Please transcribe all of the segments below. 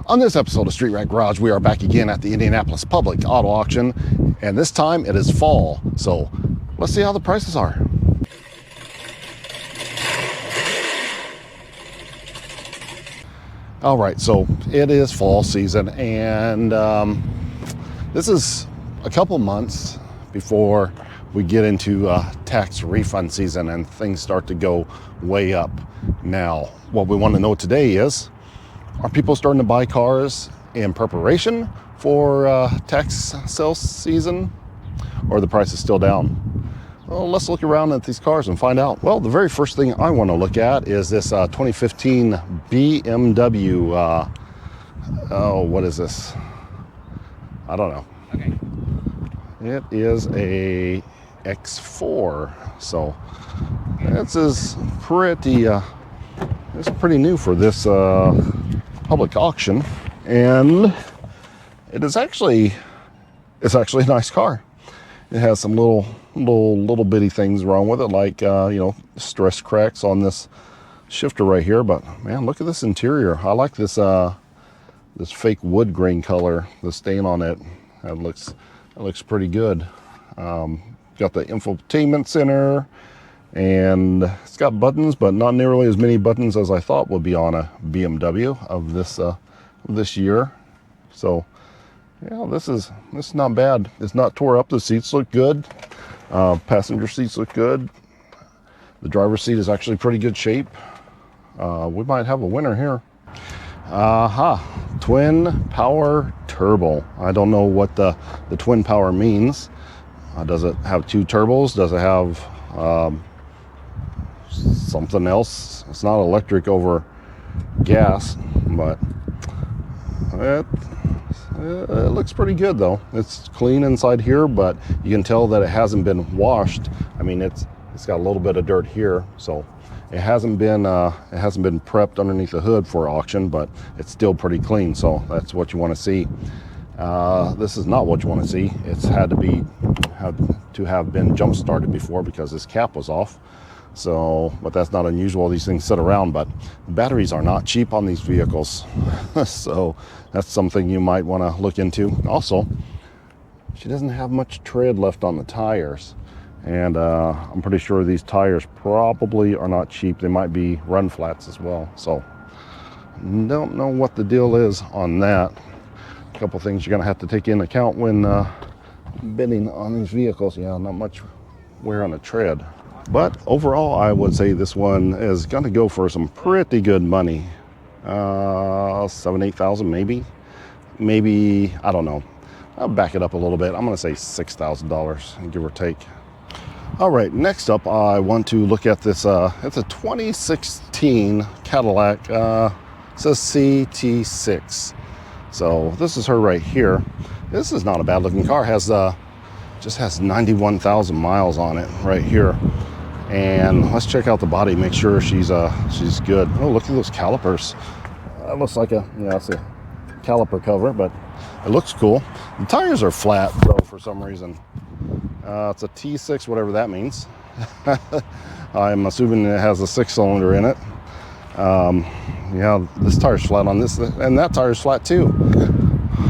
On this episode of Street Rat Garage, we are back again at the Indianapolis Public Auto Auction, and this time it is fall, so let's see how the prices are. All right, so it is fall season, and this is a couple months before we get into tax refund season and things start to go way up. Now, what we want to know today is, are people starting to buy cars in preparation for tax sales season, or the price is still down? Well, let's look around at these cars and find out. Well, the very first thing I want to look at is this 2015 BMW. Oh, what is this? I don't know. Okay. It is a X4, so this is pretty. It's pretty new for this public auction, and it's actually a nice car. It has some little bitty things wrong with it, like stress cracks on this shifter right here. But man, look at this interior. I like this this fake wood grain color, the stain on it. That looks pretty good. Got the infotainment center, and it's got buttons, but not nearly as many buttons as I thought would be on a BMW of this year. So yeah, this is not bad. It's not tore up. The seats look good. Passenger seats look good. The driver's seat is actually pretty good shape. We might have a winner here. Twin power turbo. I don't know what the twin power means. Does it have two turbos? Does it have something else? It's not electric over gas, but it looks pretty good though. It's clean inside here, but you can tell that it hasn't been washed. I mean, it's got a little bit of dirt here, so it hasn't been prepped underneath the hood for auction, but it's still pretty clean. So that's what you want to see. This is not what you want to see. It's had to have been jump started before because this cap was off. So, but that's not unusual. These things sit around, but the batteries are not cheap on these vehicles. So that's something you might want to look into. Also, she doesn't have much tread left on the tires. And I'm pretty sure these tires probably are not cheap. They might be run flats as well. So don't know what the deal is on that. A couple things you're going to have to take into account when bidding on these vehicles. Yeah, not much wear on the tread. But overall, I would say this one is going to go for some pretty good money. $7,000-8,000 maybe, I don't know. I'll back it up a little bit. I'm going to say $6,000, give or take. All right, next up, I want to look at this. It's a 2016 Cadillac. It says CT6. So this is her right here. This is not a bad looking car. Just has 91,000 miles on it right here. And let's check out the body, make sure she's good. Oh, look at those calipers. That looks like it's a caliper cover, but it looks cool. The tires are flat though for some reason. It's a T6, whatever that means. I'm assuming it has a 6-cylinder in it. Yeah, this tire's flat on this, and that tire's flat too.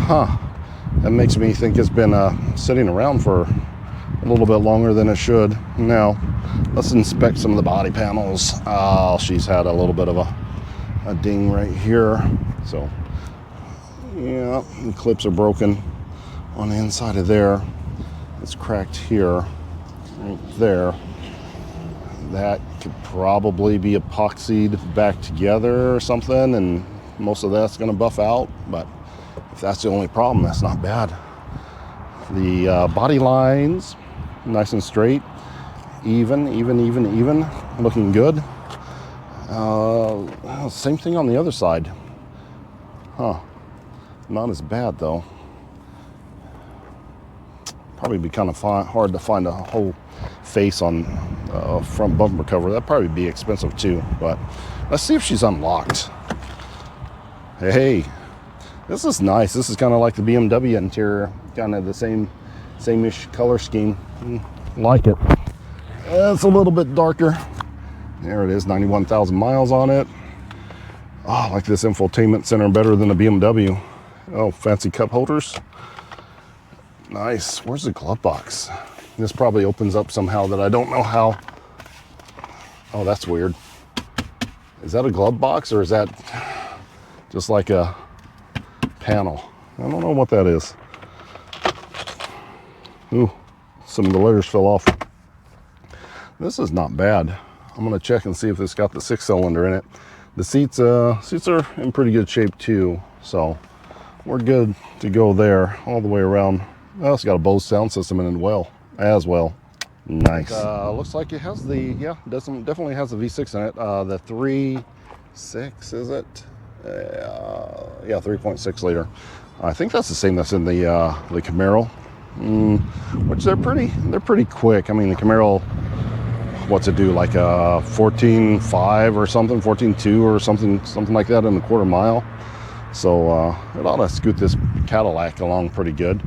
That makes me think it's been sitting around for a little bit longer than it should. Now, let's inspect some of the body panels. Oh, she's had a little bit of a ding right here. So, yeah, the clips are broken on the inside of there. It's cracked here, right there. That could probably be epoxied back together or something, and most of that's going to buff out. But if that's the only problem, that's not bad. The body lines, nice and straight, even, looking good. Same thing on the other side. Not as bad though. Probably be kind of hard to find a whole face on front bumper cover. That'd probably be expensive too, but let's see if she's unlocked. Hey, this is nice. This is kind of like the BMW interior, kind of the same-ish color scheme. Like it. It's a little bit darker. There it is, 91,000 miles on it. Oh, I like this infotainment center better than the BMW. Oh, fancy cup holders. Nice. Where's the glove box? This probably opens up somehow that I don't know how. Oh, that's weird. Is that a glove box or is that just like a panel? I don't know what that is. Ooh, some of the letters fell off. This is not bad. I'm gonna check and see if it's got the 6-cylinder in it. The seats are in pretty good shape too, so we're good to go there all the way around. Oh, it's got a Bose sound system in it as well. Nice. Looks like it has the, definitely has the V6 in it. The 3.6, is it? Yeah, 3.6 liter. I think that's the same that's in the Camaro, which they're pretty quick. I mean, the Camaro, what's it do, like a 14.5 or something, 14.2 or something like that in a quarter mile. So it ought to scoot this Cadillac along pretty good.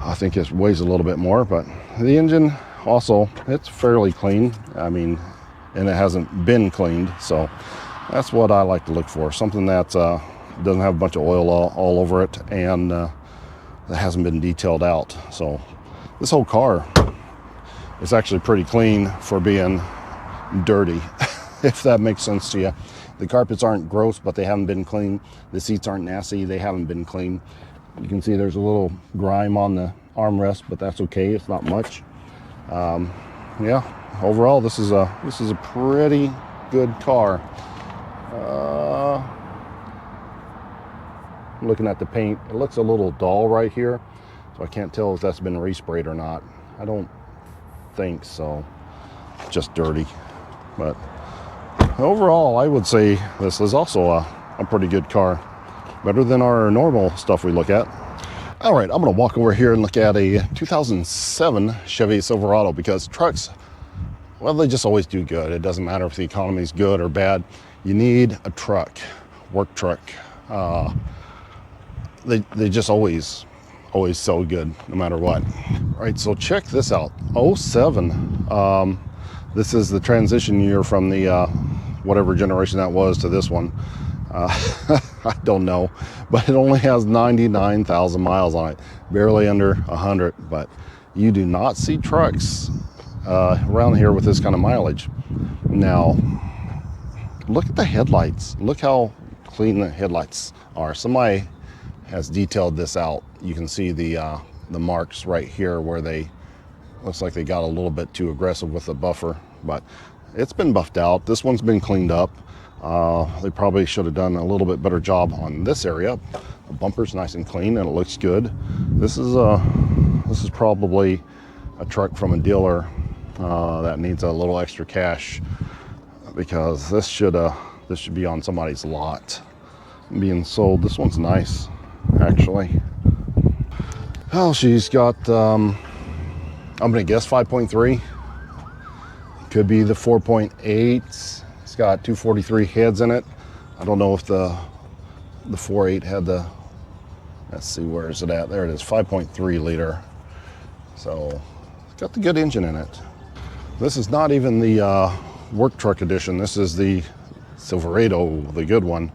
I think it weighs a little bit more, but the engine also, it's fairly clean. I mean, and it hasn't been cleaned, so that's what I like to look for. Something that doesn't have a bunch of oil all over it, and that hasn't been detailed out. So this whole car is actually pretty clean for being dirty, if that makes sense to you. The carpets aren't gross, but they haven't been cleaned. The seats aren't nasty, they haven't been cleaned. You can see there's a little grime on the armrest, but that's okay, it's not much. Yeah, overall this is a pretty good car. Looking at the paint, it looks a little dull right here, so I can't tell if that's been resprayed or not. I don't think so, just dirty. But overall, I would say this is also a pretty good car, better than our normal stuff we look at. All right, I'm gonna walk over here and look at a 2007 Chevy Silverado, because trucks, well, they just always do good. It doesn't matter if the economy is good or bad. You need a truck, work truck. They just always sell good, no matter what. All right, so check this out. 07. This is the transition year from the whatever generation that was to this one. I don't know, but it only has 99,000 miles on it, barely under 100. But you do not see trucks around here with this kind of mileage. Now, look at the headlights. Look how clean the headlights are. Somebody has detailed this out. You can see the marks right here where they, looks like they got a little bit too aggressive with the buffer, but it's been buffed out. This one's been cleaned up. They probably should have done a little bit better job on this area. The bumper's nice and clean and it looks good. This is probably a truck from a dealer that needs a little extra cash, because this should be on somebody's lot being sold. This one's nice, actually. Oh, she's got I'm gonna guess 5.3. Could be the 4.8. It's got 243 heads in it. I don't know if the 4.8 had the, let's see, where is it at? There it is, 5.3 liter. So it's got the good engine in it. This is not even the work truck edition. This is the Silverado, the good one.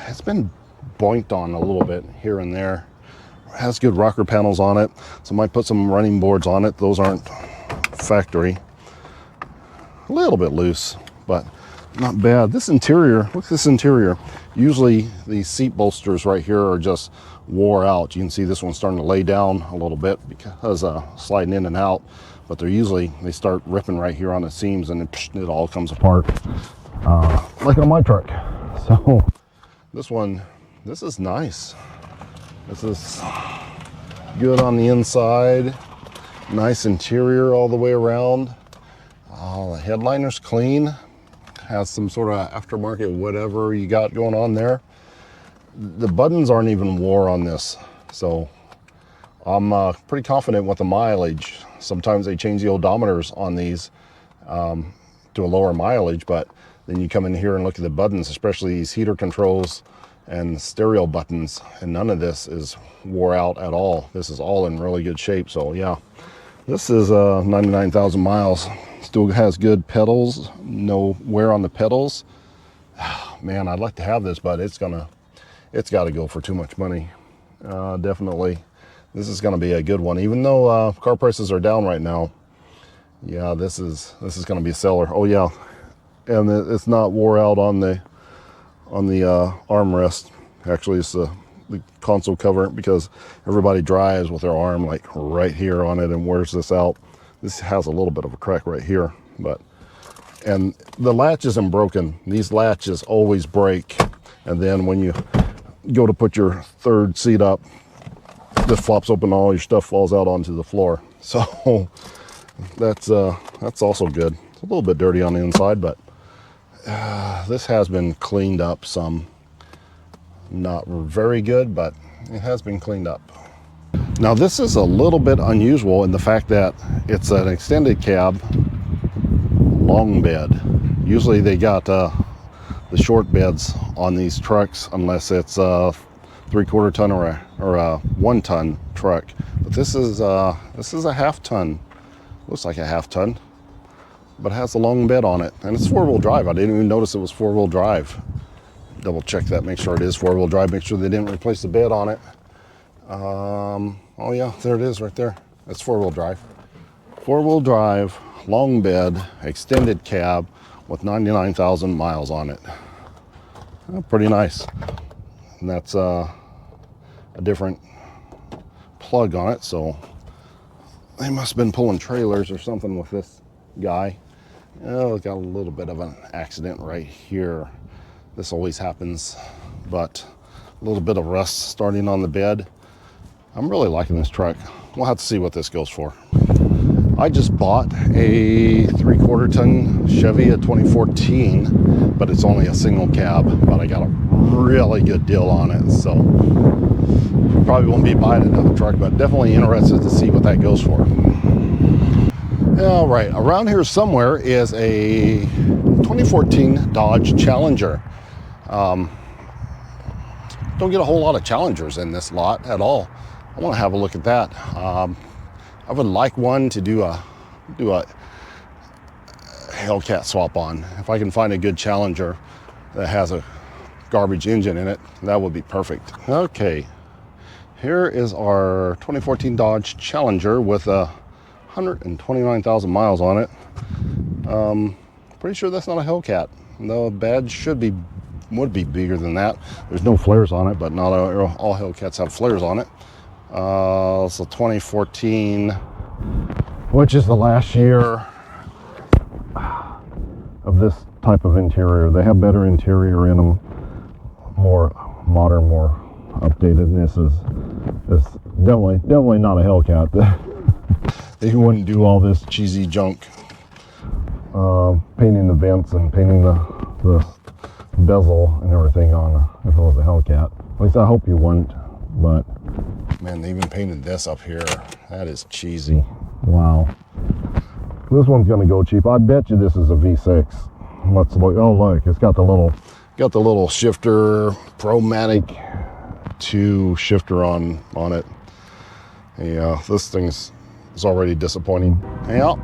It's been boinked on a little bit here and there. It has good rocker panels on it. So I might put some running boards on it. Those aren't factory. A little bit loose, but not bad. This interior, look at this interior. Usually these seat bolsters right here are just wore out. You can see this one's starting to lay down a little bit because sliding in and out, but they start ripping right here on the seams, and it all comes apart, like on my truck. So this is nice. This is good on the inside. Nice interior all the way around. The headliner's clean. Has some sort of aftermarket whatever you got going on there. The buttons aren't even wore on this, so I'm pretty confident with the mileage. Sometimes they change the odometers on these to a lower mileage, but then you come in here and look at the buttons, especially these heater controls and stereo buttons, and none of this is wore out at all. This is all in really good shape. So yeah, this is 99,000 miles. Still has good pedals, no wear on the pedals. man, I'd like to have this, but it's got to go for too much money. Definitely, this is going to be a good one, even though car prices are down right now. Yeah, this is going to be a seller. Oh yeah, and it's not wore out on the armrest. Actually, it's the console cover, because everybody drives with their arm like right here on it and wears this out. This has a little bit of a crack right here, and the latch isn't broken. These latches always break, and then when you go to put your third seat up, this flops open, all your stuff falls out onto the floor. So that's also good. It's a little bit dirty on the inside, but this has been cleaned up some. Not very good, but it has been cleaned up. Now this is a little bit unusual in the fact that it's an extended cab long bed. Usually they got the short beds on these trucks, unless it's a 3/4 ton or a 1 ton truck. But this is a half ton. Looks like a half ton, but it has a long bed on it, and it's 4-wheel drive. I didn't even notice it was 4-wheel drive. Double check that, make sure it is 4-wheel drive, make sure they didn't replace the bed on it. Oh yeah, there it is right there. That's 4-wheel drive. 4-wheel drive, long bed, extended cab with 99,000 miles on it. Pretty nice. And that's a different plug on it, so they must have been pulling trailers or something with this guy. Oh, it's got a little bit of an accident right here. This always happens, but a little bit of rust starting on the bed. I'm really liking this truck. We'll have to see what this goes for. I just bought a 3/4 ton Chevy, a 2014, but it's only a single cab, but I got a really good deal on it, so probably won't be buying another truck, but definitely interested to see what that goes for. All right, around here somewhere is a 2014 Dodge Challenger. Don't get a whole lot of Challengers in this lot at all. I want to have a look at that. I would like one to do a Hellcat swap on. If I can find a good Challenger that has a garbage engine in it, that would be perfect. Okay, here is our 2014 Dodge Challenger with 129,000 miles on it. Pretty sure that's not a Hellcat. The badge would be bigger than that. There's no flares on it, but not all Hellcats have flares on it. So 2014, which is the last year of this type of interior. They have better interior in them, more modern, more updated. And this is definitely not a Hellcat. They wouldn't do all this cheesy junk, painting the vents and painting the bezel and everything on if it was a Hellcat. At least I hope you wouldn't, but man, they even painted this up here. That is cheesy. Wow. This one's gonna go cheap. I bet you this is a V6. Let's look. Oh look, it's got the little shifter, Promatic 2 shifter on it. Yeah, this thing's already disappointing. Yeah,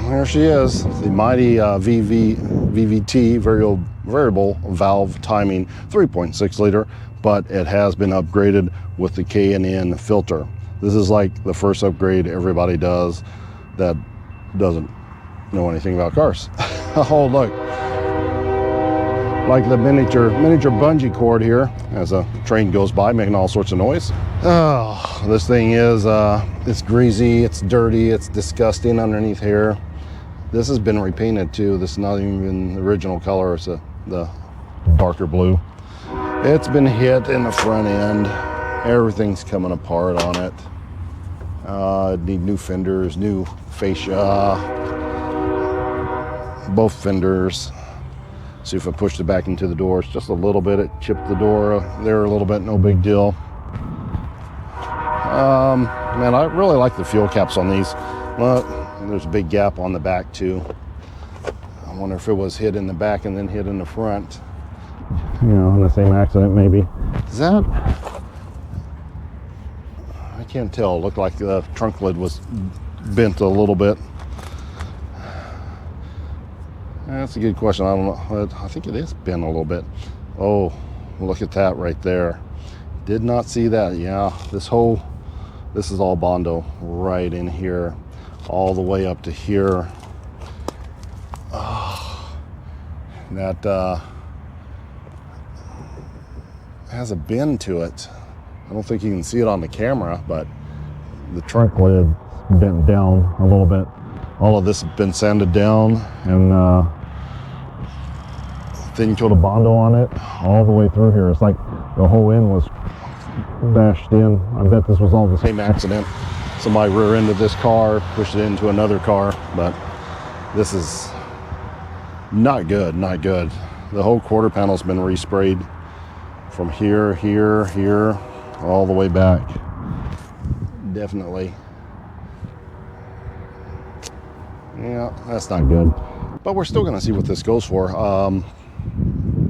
there she is, the mighty VVT, variable valve timing 3.6 liter, but it has been upgraded with the K&N filter. This is like the first upgrade everybody does that doesn't know anything about cars. Oh look, like the miniature bungee cord here as a train goes by making all sorts of noise. Oh, this thing is it's greasy, it's dirty, it's disgusting underneath here. This has been repainted too. This is not even the original color. It's the darker blue. It's been hit in the front end. Everything's coming apart on it. Need new fenders, new fascia, both fenders. See if I pushed it back into the doors just a little bit. It chipped the door there a little bit, no big deal. Man, I really like the fuel caps on these. Look, there's a big gap on the back too. I wonder if it was hit in the back and then hit in the front. You know, in the same accident maybe. Is that? I can't tell. It looked like the trunk lid was bent a little bit. That's a good question. I don't know. I think it is bent a little bit. Oh, look at that right there. Did not see that. Yeah, this is all Bondo right in here, all the way up to here. Oh, that has a bend to it. I don't think you can see it on the camera, but the trunk lid bent down a little bit. All of this has been sanded down, and then you put a Bondo on it all the way through here. It's like the whole end was bashed in. I bet this was all the same accident. Somebody rear-ended this car, pushed it into another car, but this is not good, not good. The whole quarter panel's been resprayed from here, all the way back. Definitely. Yeah, that's not good. But we're still gonna see what this goes for.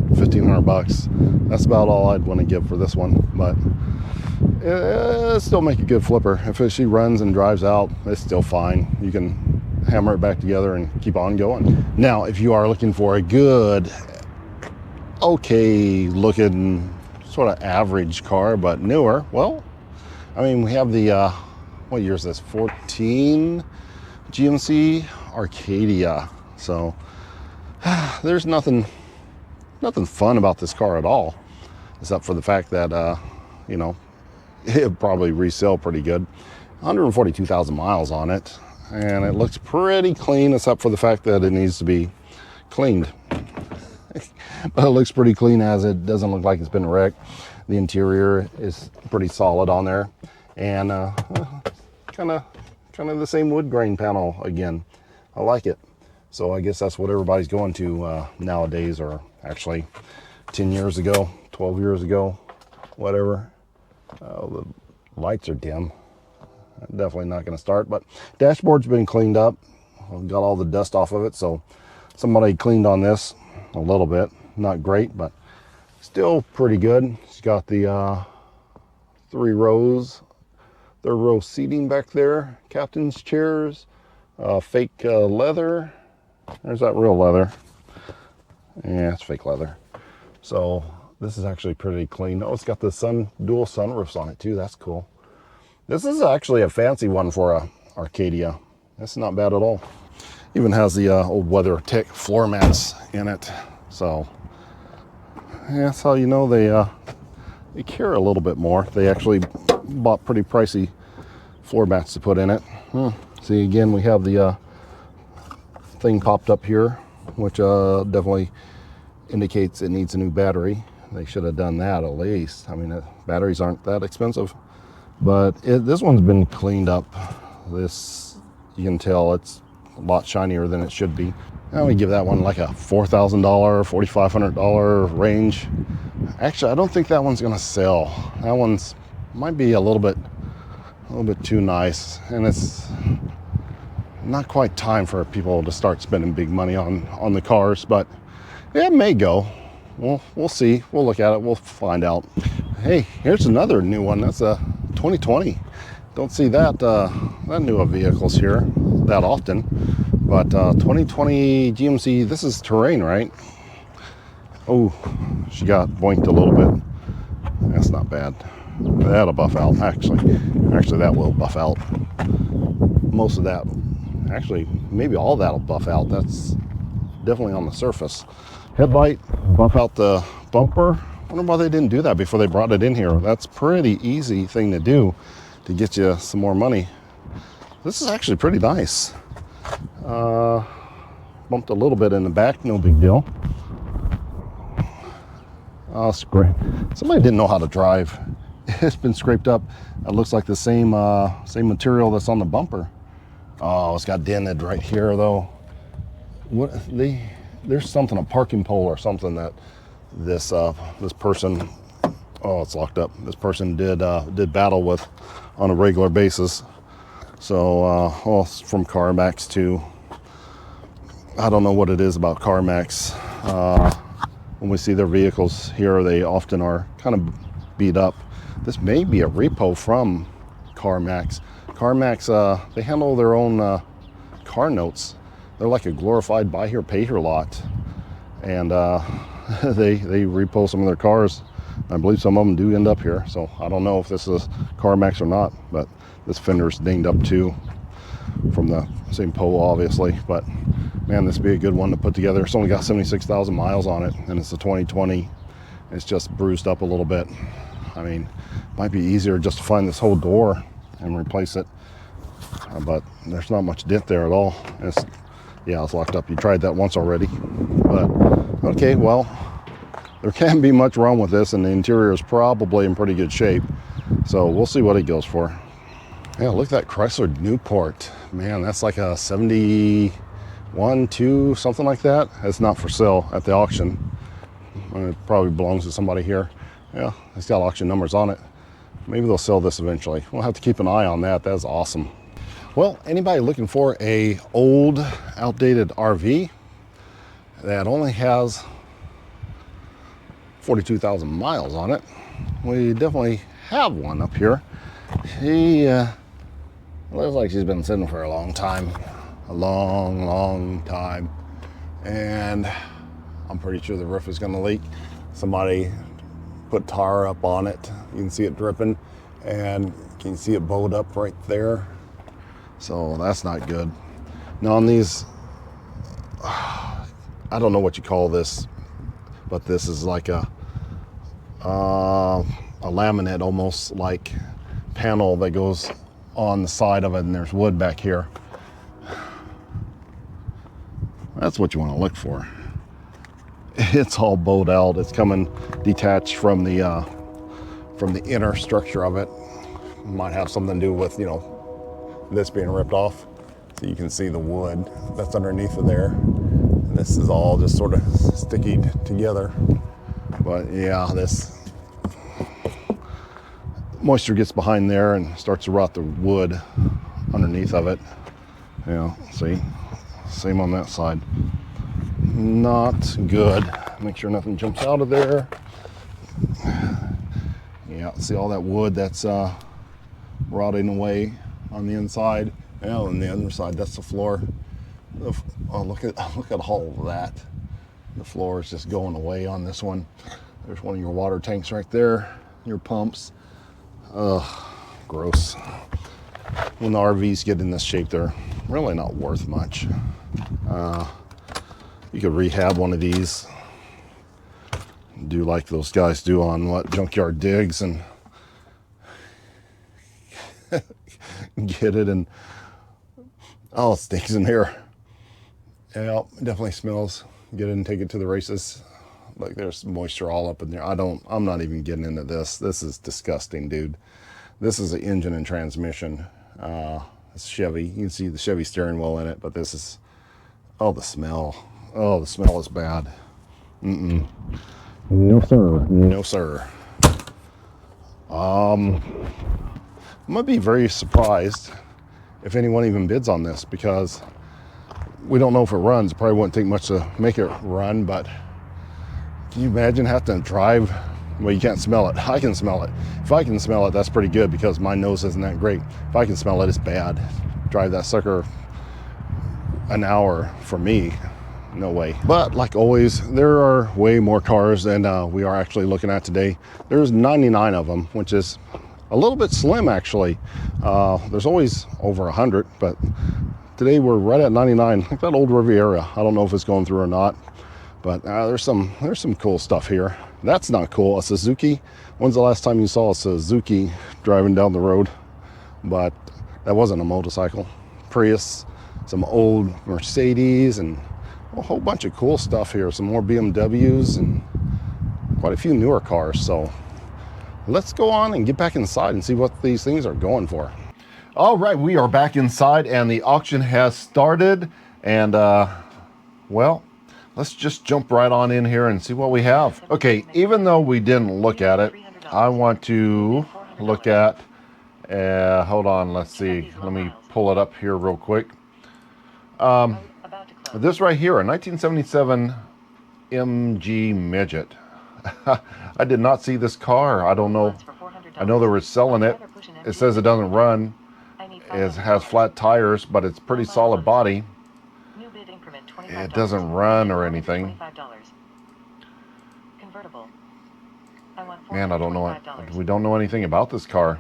1,500 bucks. That's about all I'd want to give for this one, but it'll still make a good flipper. If she runs and drives out, it's still fine. You can hammer it back together and keep on going. Now, if you are looking for a good, okay looking, sort of average car, but newer, well, I mean, we have the, what year is this? 14 GMC Arcadia. So there's nothing fun about this car at all, except for the fact that, you know, it'll probably resell pretty good. 142,000 miles on it, and it looks pretty clean, except for the fact that it needs to be cleaned. But it looks pretty clean, as it doesn't look like it's been wrecked. The interior is pretty solid on there, and kind of the same wood grain panel again. I like it. So I guess that's what everybody's going to nowadays, or actually 10 years ago, 12 years ago, whatever. The lights are dim. Definitely not going to start, but dashboard's been cleaned up. Got all the dust off of it, so somebody cleaned on this a little bit. Not great, but still pretty good. It's got the 3 rows, third row seating back there, captain's chairs, fake leather. There's that real leather. Yeah, it's fake leather. So this is actually pretty clean. Oh, it's got the dual sunroofs on it too. That's cool. This is actually a fancy one for a Arcadia. That's not bad at all. Even has the old WeatherTech floor mats in it. So yeah, that's how you know they care a little bit more. They actually bought pretty pricey floor mats to put in it. See, again, we have the thing popped up here, which definitely indicates it needs a new battery. They should have done that at least. I mean, batteries aren't that expensive, but this one's been cleaned up. This, you can tell it's a lot shinier than it should be. I would give that one like a $4,000, $4,500 range. Actually, I don't think that one's gonna sell. That one's might be a little bit too nice, and it's not quite time for people to start spending big money on the cars, but it may go. We'll see. We'll look at it. We'll find out. Hey, here's another new one. That's a 2020. Don't see that new vehicles here that often, but 2020 GMC. This is Terrain, right? Oh, she got boinked a little bit. That's not bad. That'll buff out. Actually, that will buff out. Most of that. Actually, maybe all that'll buff out. That's definitely on the surface. Headlight, buff out the bumper. I wonder why they didn't do that before they brought it in here. That's pretty easy thing to do to get you some more money. This is actually pretty nice. Bumped a little bit in the back, no big deal. Oh, scrape. Somebody didn't know how to drive. It's been scraped up. It looks like the same material that's on the bumper. Oh, it's got dented right here though. There's something, a parking pole or something that this person, oh, it's locked up. This person did battle with on a regular basis. So, well, it's from CarMax too. I don't know what it is about CarMax. When we see their vehicles here, they often are kind of beat up. This may be a repo from CarMax. CarMax, they handle their own car notes. They're like a glorified buy here, pay here lot. And they repo some of their cars. I believe some of them do end up here, so I don't know if this is CarMax or not, but this fender's dinged up too from the same pole, obviously. But man, this would be a good one to put together. It's only got 76,000 miles on it, and it's a 2020. It's just bruised up a little bit. I mean, might be easier just to find this whole door and replace it, but there's not much dent there at all. Yeah, it's locked up. You tried that once already, but okay, well, there can't be much wrong with this, and the interior is probably in pretty good shape, so we'll see what it goes for. Yeah, look at that Chrysler Newport. Man, that's like a 71, 2, something like that. It's not for sale at the auction. It probably belongs to somebody here. Yeah, it's got auction numbers on it. Maybe they'll sell this eventually. We'll have to keep an eye on that. That's awesome. Well, anybody looking for a old, outdated RV that only has 42,000 miles on it, we definitely have one up here. She looks like she's been sitting for a long time. A long time. And I'm pretty sure the roof is gonna leak. Somebody put tar up on it. You can see it dripping, and you can see it bowed up right there. So that's not good. Now on these, I don't know what you call this, but this is like a laminate, almost like panel that goes on the side of it, and there's wood back here. That's what you want to look for. It's all bowed out. It's coming detached from the inner structure of it. Might have something to do with, you know, this being ripped off. So you can see the wood that's underneath of there. And this is all just sort of sticky together. But yeah, this moisture gets behind there and starts to rot the wood underneath of it. Yeah, see? Same on that side. Not good. Make sure nothing jumps out of there. Yeah, see all that wood that's rotting away on the inside. Yeah, on the other side, that's the floor. Oh, look at all of that. The floor is just going away on this one. There's one of your water tanks right there, your pumps. Ugh, gross. When the RVs get in this shape, they're really not worth much. You could rehab one of these, do like those guys do on Junkyard Digs, and get it, and oh, it stinks in here. Yeah, it definitely smells. Get it and take it to the races. Like, there's moisture all up in there. I'm not even getting into this. This is disgusting, dude. This is the engine and transmission. It's Chevy. You can see the Chevy steering wheel in it, but this is, oh, the smell. Oh, the smell is bad. No, sir. No, sir. I'm gonna be very surprised if anyone even bids on this, because we don't know if it runs. It probably wouldn't take much to make it run, but can you imagine having to drive? Well, you can't smell it. I can smell it. If I can smell it, that's pretty good, because my nose isn't that great. If I can smell it, it's bad. Drive that sucker an hour for me, no way. But like always, there are way more cars than we are actually looking at today. There's 99 of them, which is a little bit slim, actually. There's always over 100, but today we're right at 99. Like that old Riviera. I don't know if it's going through or not, but there's some cool stuff here. That's not cool. A Suzuki. When's the last time you saw a Suzuki driving down the road? But that wasn't a motorcycle. Prius, some old Mercedes, and a whole bunch of cool stuff here. Some more BMWs and quite a few newer cars. So let's go on and get back inside and see what these things are going for. All right, we are back inside and the auction has started. And well, let's just jump right on in here and see what we have. Okay, even though we didn't look at it, I want to look at, hold on, let's see. Let me pull it up here real quick. This right here, a 1977 MG Midget. I did not see this car. I don't know. I know they were selling it. It says it doesn't run. It has flat tires, but it's pretty solid body. It doesn't run or anything. Man, I don't know what, we don't know anything about this car.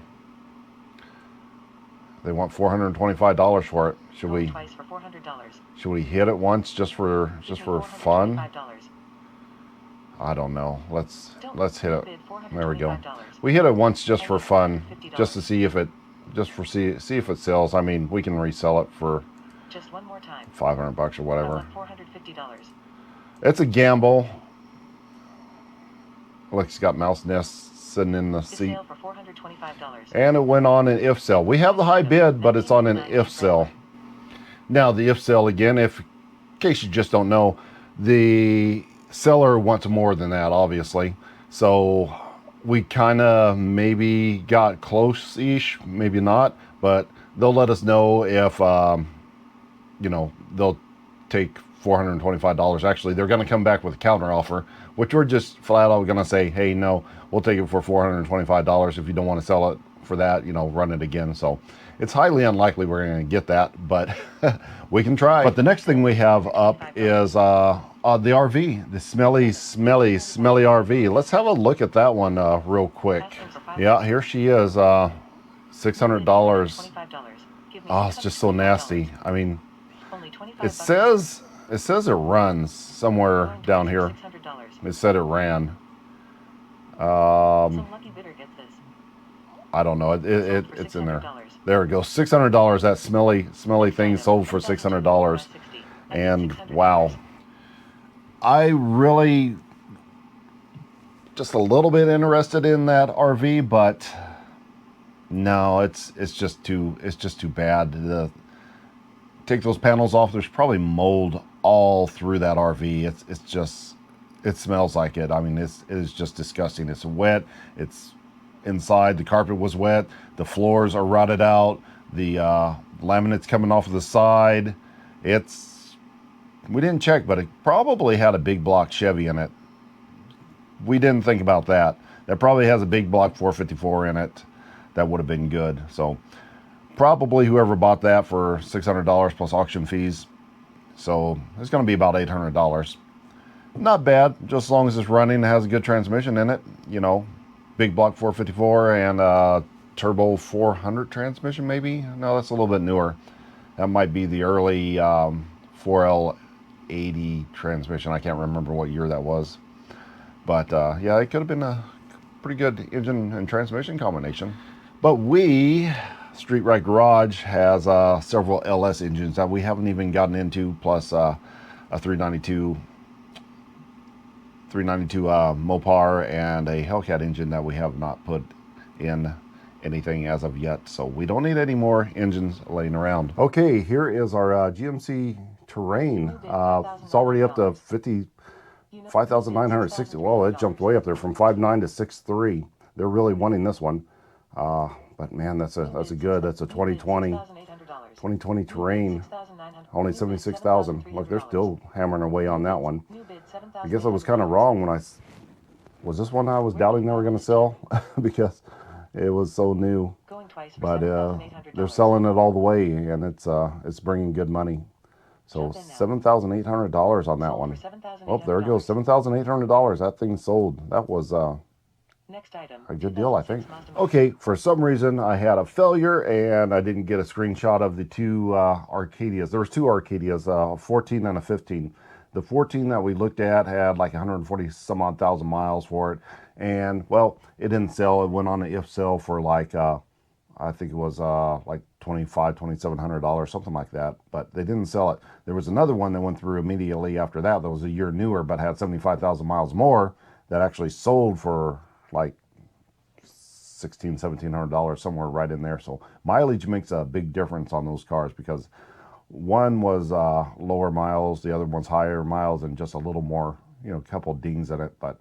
They want $425 for it. Should we Twice for $400. should we hit it once just for fun? I don't know. Let's hit it. There we go. We hit it once just for fun, just to see if it see if it sells. I mean, we can resell it for just one more time. $500 or whatever. $450. It's a gamble. Look, it's got mouse nests sitting in the seat. Sale for $425. And it went on an if sale. We have the high bid, but it's on an if sale. Now the if sale again, in case you just don't know, the seller wants more than that, obviously. So we kind of maybe got close-ish, maybe not, but they'll let us know if, you know, they'll take $425. Actually, they're going to come back with a counter offer, which we're just flat out going to say, hey, no, we'll take it for $425. If you don't want to sell it for that, you know, run it again. So it's highly unlikely we're going to get that, but we can try. But the next thing we have up is the RV, the smelly RV. Let's have a look at that one real quick. Yeah, here she is, $600. Oh, it's just so nasty. I mean, it says it runs somewhere down here. It said it ran. I don't know. It's in there. There it goes. $600. That smelly thing sold for $600. And wow, I really just a little bit interested in that RV, but no, it's just too bad. Take those panels off. There's probably mold all through that RV. It smells like it. I mean, it is just disgusting. It's wet. It's inside. The carpet was wet. The floors are rotted out. The laminate's coming off of the side. We didn't check, but it probably had a big block Chevy in it. We didn't think about that. That probably has a big block 454 in it. That would have been good. So probably whoever bought that for $600 plus auction fees. So it's going to be about $800. Not bad, just as long as it's running and has a good transmission in it. You know, big block 454 and turbo 400 transmission maybe. No, that's a little bit newer. That might be the early 4L80 transmission. I can't remember what year that was. But yeah, it could have been a pretty good engine and transmission combination. But Street Right Garage has several LS engines that we haven't even gotten into, plus a 392 Mopar and a Hellcat engine that we have not put in anything as of yet. So we don't need any more engines laying around. Okay, here is our GMC Terrain. It's already up to 55,960. Whoa, it jumped way up there from 5.9 to 6.3. They're really wanting this one. But man, that's a 2020 Terrain. Only 76,000. Look, they're still hammering away on that one. I guess I was kind of wrong when was this one I was doubting they were going to sell because it was so new. But they're selling it all the way, and it's bringing good money. So $7,800 on that one. Oh, there it goes, $7,800. That thing sold. That was next item, a good deal, I think. Okay, for some reason I had a failure and I didn't get a screenshot of the two Arcadias. There was two Arcadias, a 14 and a 15. The 14 that we looked at had like 140 some odd thousand miles for it, and well, it didn't sell. It went on an if sale for like I think it was like $2,700, something like that, but they didn't sell it. There was another one that went through immediately after that that was a year newer but had 75,000 miles more that actually sold for like $1,700, somewhere right in there. So mileage makes a big difference on those cars, because one was lower miles, the other one's higher miles, and just a little more, you know, a couple of dings in it, but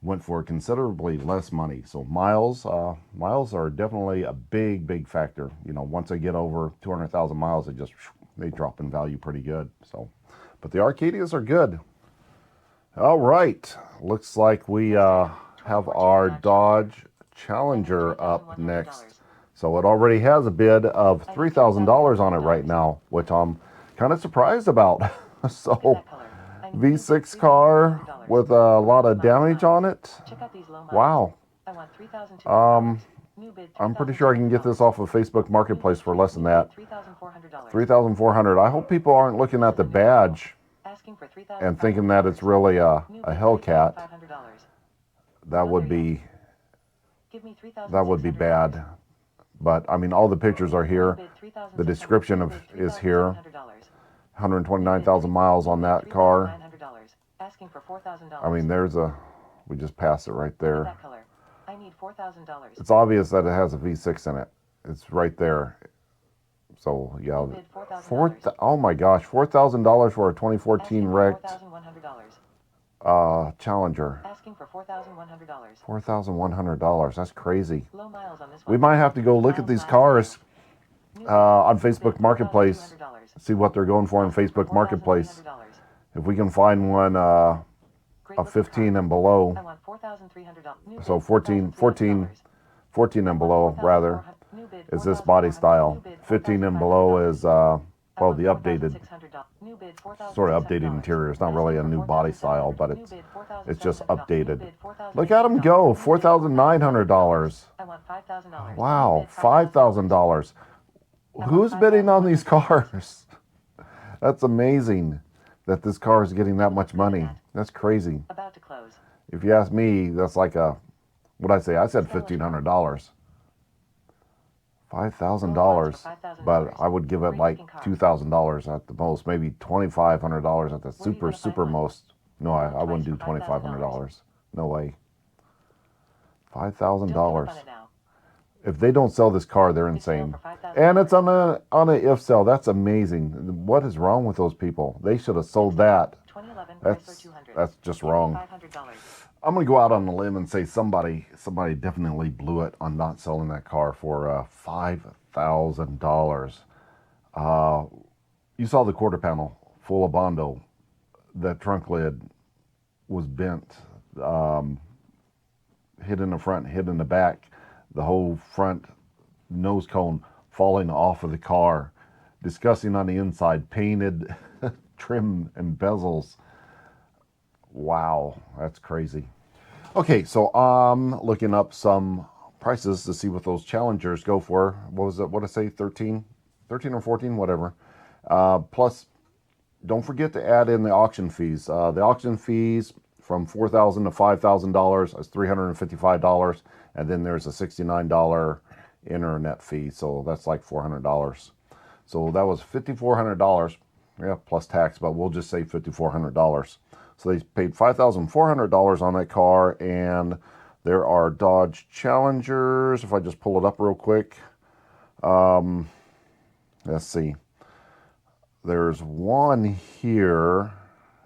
went for considerably less money. So miles are definitely a big factor. You know, once they get over 200,000 miles, they drop in value pretty good. So, but the Arcadias are good. All right, looks like we have our Dodge Challenger up next. So it already has a bid of $3,000 on it right now, which I'm kind of surprised about. So V6 car with a lot of damage on it. Wow. I want $3,200. New bid I'm pretty sure I can get this off of Facebook Marketplace for less than that. $3,400. 3,400. I hope people aren't looking at the badge Asking for and thinking that it's really a Hellcat. $500. That would be Give me bad. $3,600. But I mean, all the pictures are here. The description is here. $3,600. 129,000 miles on that car. $3,900. Asking for $4,000. I mean, we just passed it right there. That color. I need $4,000. It's obvious that it has a V6 in it. It's right there. So yeah, Bid $4,000. oh my gosh, $4,000 for a 2014 wrecked $4,100. Challenger. Asking for $4,100. $4,100. That's crazy. Low miles on this We one. might have to go look at these cars on Facebook Marketplace. See what they're going for on Facebook Marketplace. If we can find one a 15 and below, I want $4,300. so 14 and below rather, is this body style. 15 and below is well, the updated, sort of updated interior. It's not really a new body style, but it's just updated. Look at them go, $4,900. I want $5,000. Wow, $5,000. Who's bidding on these cars? That's amazing that this car is getting that much money. That's crazy. About to close. If you ask me, that's like what'd I say? I said $1,500. $5,000, but I would give it like $2,000 at the most, maybe $2,500 at the super most. No, I wouldn't do $2,500. No way. $5,000. If they don't sell this car, they're insane. And it's on a if sale. That's amazing. What is wrong with those people? They should have sold that. 2011 That's just wrong. I'm gonna go out on a limb and say somebody definitely blew it on not selling that car for $5,000. You saw the quarter panel full of Bondo. That trunk lid was bent, hit in the front, hit in the back. The whole front nose cone falling off of the car. Disgusting on the inside, painted, trim and bezels. Wow, that's crazy. Okay, so I'm looking up some prices to see what those Challengers go for. What was it? What did I say? 13 or 14, whatever. Plus, don't forget to add in the auction fees. The auction fees from $4,000 to $5,000 is $355, and then there's a $69 internet fee, so that's like $400. So that was $5,400, yeah, plus tax, but we'll just say $5,400. So they paid $5,400 on that car, and there are Dodge Challengers. If I just pull it up real quick, let's see. There's one here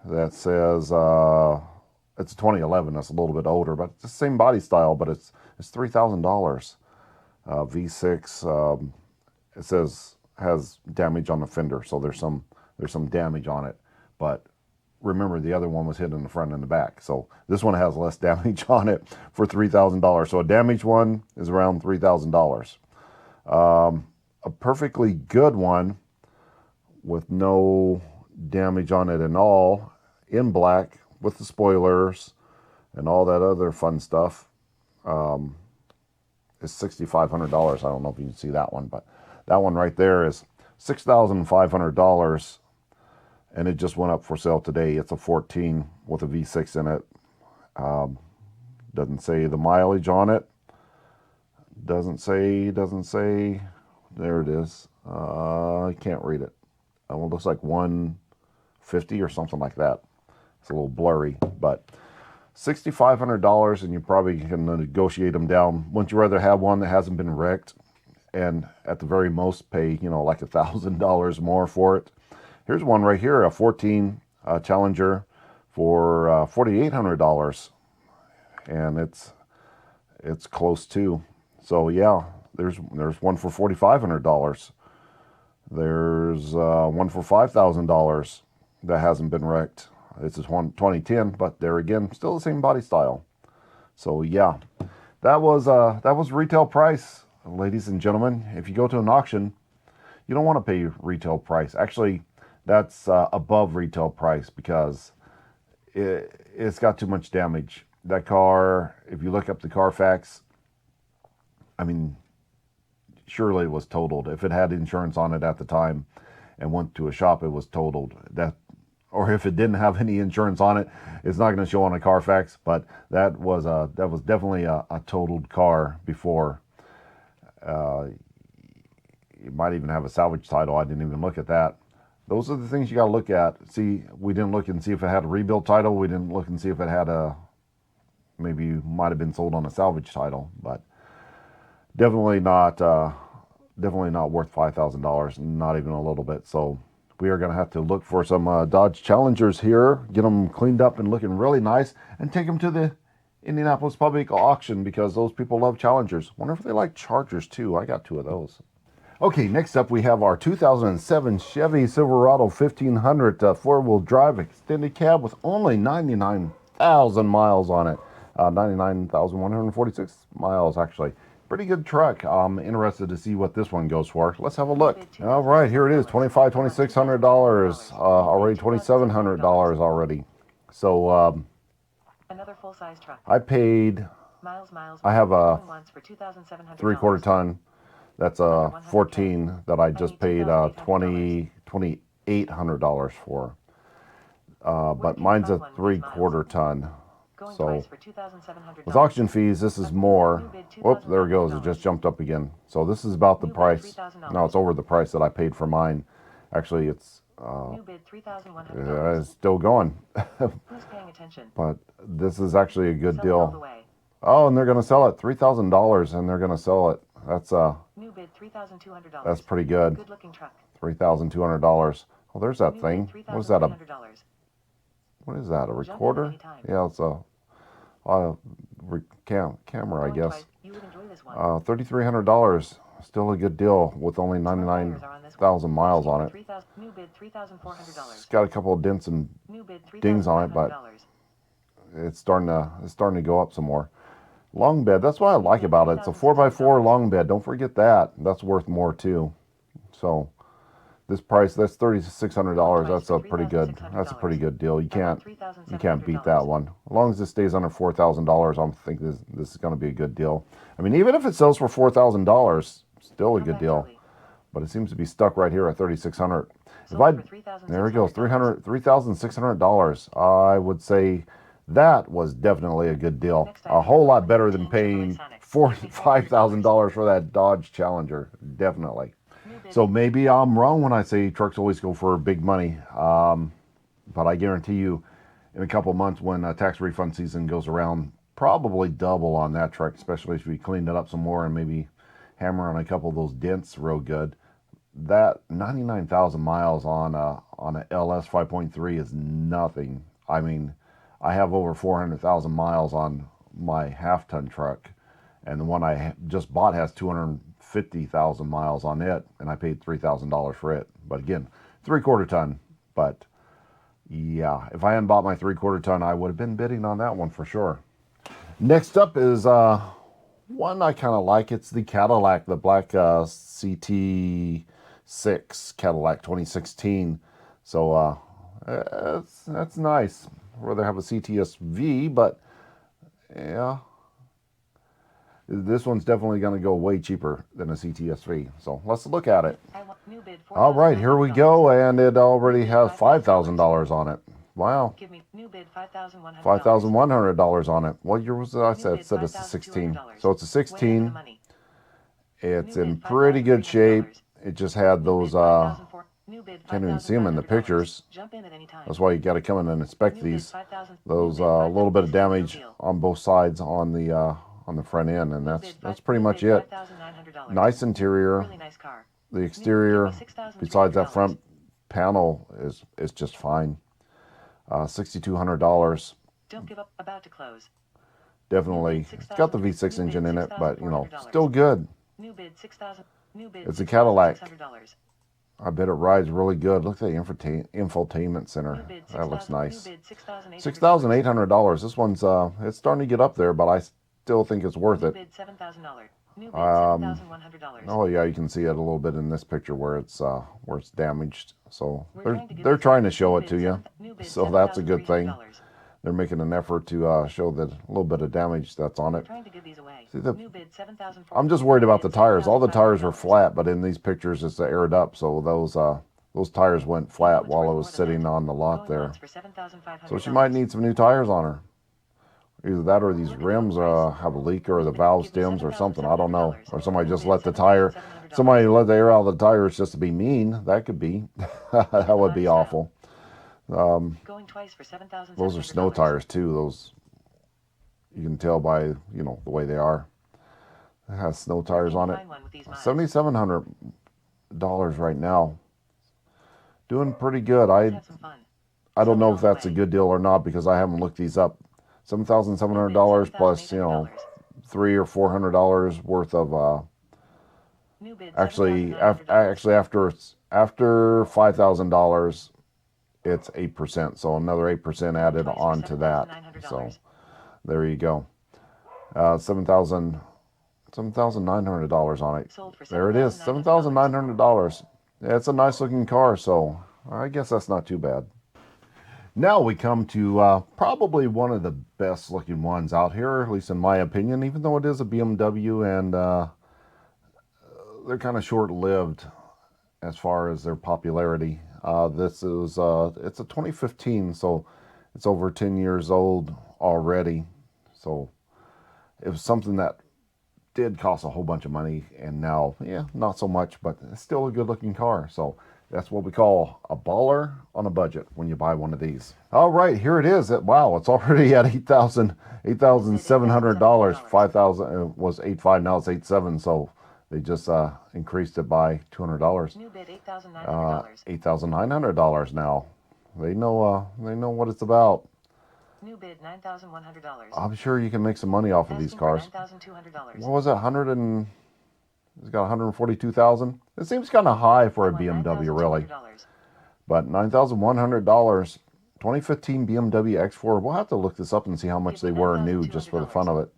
that says it's a 2011. That's a little bit older, but it's the same body style, but it's $3,000. V6. It says has damage on the fender, so there's some damage on it, but remember the other one was hit in the front and the back, so this one has less damage on it for $3,000. So a damaged one is around $3,000. A perfectly good one with no damage on it at all, in black with the spoilers and all that other fun stuff, is $6,500. I don't know if you can see that one, but that one right there is $6,500, and it just went up for sale today. It's a 14 with a V6 in it. Doesn't say the mileage on it. Doesn't say. There it is. I can't read it. It looks like 150 or something like that. It's a little blurry, but $6,500, and you probably can negotiate them down. Wouldn't you rather have one that hasn't been wrecked and at the very most pay, like $1,000 more for it? Here's one right here, a 14 Challenger for $4,800, and it's close too. So yeah, there's one for $4,500. There's one for $5,000 that hasn't been wrecked. It's a 2010, but there again, still the same body style. So yeah, that was retail price, ladies and gentlemen. If you go to an auction, you don't want to pay retail price. Actually, that's above retail price because it's got too much damage. that car, if you look up the Carfax, I mean, surely it was totaled. If it had insurance on it at the time and went to a shop, it was totaled. That, or if it didn't have any insurance on it, it's not going to show on a Carfax. But that was definitely a totaled car before. You might even have a salvage title. I didn't even look at that. Those are the things you got to look at. See, we didn't look and see if it had a rebuild title. We didn't look and see if it had a, maybe might have been sold on a salvage title, but definitely not worth $5,000, not even a little bit. So we are going to have to look for some Dodge Challengers here, get them cleaned up and looking really nice, and take them to the Indianapolis Public Auction, because those people love Challengers. Wonder if they like Chargers too. I got 2 of those. Okay, next up we have our 2007 Chevy Silverado 1500 four-wheel drive extended cab with only 99,000 miles on it. 99,146 miles, actually. Pretty good truck. I'm interested to see what this one goes for. Let's have a look. All right, here it is, $2,600, already $2,700 already. So Another full-size truck. I paid, I have a for $2,700. 3/4 ton. That's a 14 that I just paid $2,800 for. But mine's a 3/4 ton. So with auction fees, this is more. Whoop, there it goes. It just jumped up again. So this is about the price. No, it's over the price that I paid for mine. Actually, it's it's still going. Who's paying attention? But this is actually a good deal. Oh, and they're going to sell it $3,000, and they're going to sell it. That's new bid $3,200. That's pretty good. Good looking truck. $3,200. Oh, there's that thing. What is that? What is that? A recorder? Yeah, it's a camera, I guess. $3,300. Still a good deal with only 99,000 miles on it. New bid $3,400. It's got a couple of dents and dings on it, but it's starting to go up some more. Long bed, that's what I like about it. It's a 4x4 long bed. Don't forget that. That's worth more too. So this price, that's $3,600. That's a pretty good. That's a pretty good deal. You can't beat that one. As long as it stays under $4,000, I'm thinking this is going to be a good deal. I mean, even if it sells for $4,000, still a good deal. But it seems to be stuck right here at $3,600. There it goes, $3,600. I would say that was definitely a good deal. A whole lot better than paying $5,000 for that Dodge Challenger. Definitely. So maybe I'm wrong when I say trucks always go for big money. But I guarantee you, in a couple months when tax refund season goes around, probably double on that truck, especially if we cleaned it up some more and maybe hammer on a couple of those dents real good. That 99,000 miles on a LS 5.3 is nothing. I mean, I have over 400,000 miles on my half-ton truck, and the one I just bought has 250,000 miles on it, and I paid $3,000 for it. But again, 3/4 ton. But yeah, if I hadn't bought my 3/4 ton, I would have been bidding on that one for sure. Next up is one I kind of like. It's the Cadillac, the black CT6 Cadillac 2016. So that's nice. I'd rather have a CTS-V, but yeah, this one's definitely going to go way cheaper than a CTS-V. So let's look at it. All right, here we go, and it already has $5,000 on it. Wow. Give me new bid $5,100. $5,100 on it. What year was it? I said it's a 16. So it's a 16. It's in pretty good shape. It just had those, can't even see them in the pictures. That's why you got to come in and inspect these. Those little bit of damage on both sides on the front end, and that's pretty much it. Nice interior. The exterior, besides that front panel, is just fine. $6,200. Don't give up. About to close. Definitely, it's got the V6 engine in it, but you know, still good. New bid $6,000. New bid. It's a Cadillac. I bet it rides really good. Look at the infotainment center. That looks nice. $6,800. This one's it's starting to get up there, but I still think it's worth it. Oh yeah, you can see it a little bit in this picture where it's damaged. So they're trying to show it to you. So that's a good thing. they're making an effort to show that a little bit of damage that's on it. Trying to give these away. See, New bid 7,000. I'm just worried about the tires. All the tires were $7,500. flat, but in these pictures it's aired up, so those tires went flat while I was sitting on the lot Going there. once for $7,500. So she might need some new tires on her. Either that or these rims have a leak, or the valve stems or something. I don't know. Or somebody just let somebody let the air out of the tires just to be mean. That could be. That would be awful. Going twice for $7,700. Those are snow tires too. Those, you can tell by, you know, the way they are. It has snow tires on it. $7,700 right now. Doing pretty good. Let's have some fun. I don't know if that's a good deal or not because I haven't looked these up. $7,700 plus, you know, $300 or $400 worth of New bid actually $7,900. after $5,000 it's 8%, so another 8% added Twice for on to that. $7,900. So there you go. $7,900 on it. Sold for There it is, $7,900. Yeah, it's a nice looking car, so I guess that's not too bad. Now we come to probably one of the best looking ones out here, at least in my opinion, even though it is a BMW, and they're kind of short-lived as far as their popularity. This is it's a 2015, so it's over 10 years old already. So it was something that did cost a whole bunch of money, and now, yeah, not so much, but it's still a good looking car. So that's what we call a baller on a budget when you buy one of these. All right, here it is. Wow, it's already at $8,700. 5,000 was 8.5, now it's 8.7. So they just increased it by $200. New bid $8,900. $8,900 now. They know what it's about. New bid $9,100. I'm sure you can make some money off of these cars. $9,200. What was it? It's got 142,000. It seems kind of high for a BMW, really. But $9,100, 2015 BMW X4. We'll have to look this up and see how much they were new, just for the fun of it.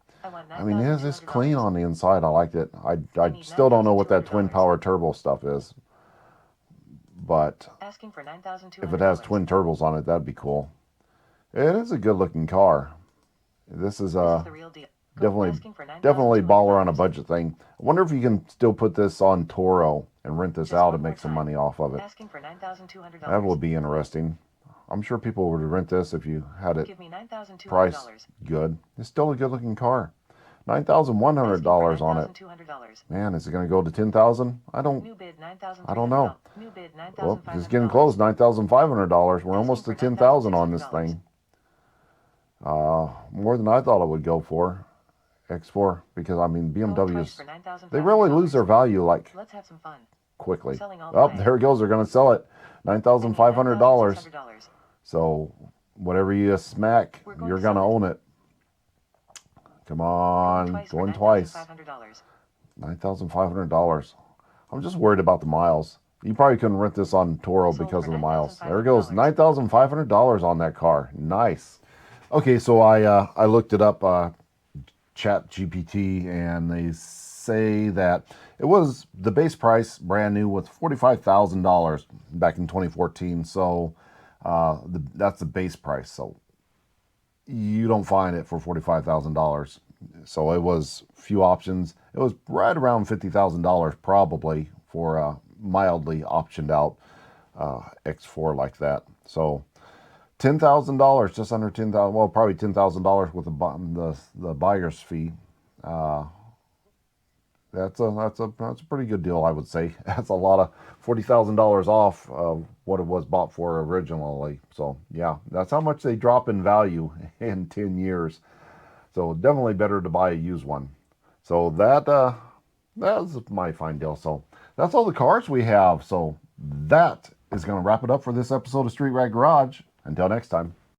I mean, it is clean on the inside. I liked it. I still don't know what that twin power turbo stuff is, but Asking for $9,200. if it has twin turbos on it, that'd be cool. It is a good looking car. This is the real deal. definitely baller on a budget thing. I wonder if you can still put this on Toro and rent this out and make some money off of it. Asking for $9,200. That would be interesting. I'm sure people would rent this if you had it Give me $9,200. priced good. It's still a good looking car. $9,100 on it. $9,200. Man, is it going to go to 10,000? New bid $9,300. I don't know. New bid Well, $9,500. it's getting close. $9,500. We're almost to Asking for $10,000 on this $9,600. thing. More than I thought it would go for. X4, because I mean Going twice BMWs, for $9,500. they really lose their value like Let's have some fun. quickly. Selling all Oh, the way. there it goes. They're going to sell it. $9,500. $9,600. So whatever you smack, We're going you're to going to sell it. own it. Come on, for going twice. $9,500. $9,500. I'm just worried about the miles. You probably couldn't rent this on Toro Sold because for of the miles. There it goes. $9,500. $9,500 on that car. Nice. Okay, so I looked it up, Chat GPT, and they say that it was the base price brand new was $45,000 back in 2014. So that's the base price. So you don't find it for $45,000. So it was few options. It was right around $50,000 probably for a mildly optioned out X4 like that. So $10,000, just under $10,000. Well, probably $10,000 with the buyer's fee. That's a pretty good deal, I would say. That's a lot of $40,000 off of what it was bought for originally. So yeah, that's how much they drop in value in 10 years. So definitely better to buy a used one. So that's my fine deal. So that's all the cars we have. So that is going to wrap it up for this episode of Street Rag Garage. Until next time.